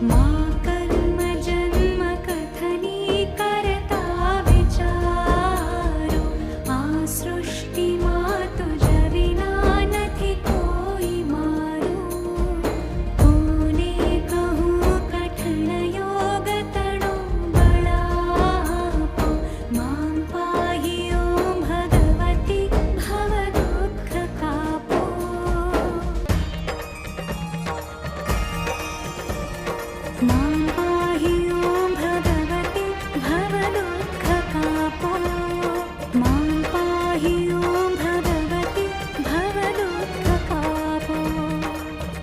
मा कर्म जन्म कथनी करता विचारो आ सृष्टि मातु जविना नथी कोई मारो कोने कहूँ कठिन योग तणो बळापो मां पाहि ओं भगवती भव दुःख कापो मा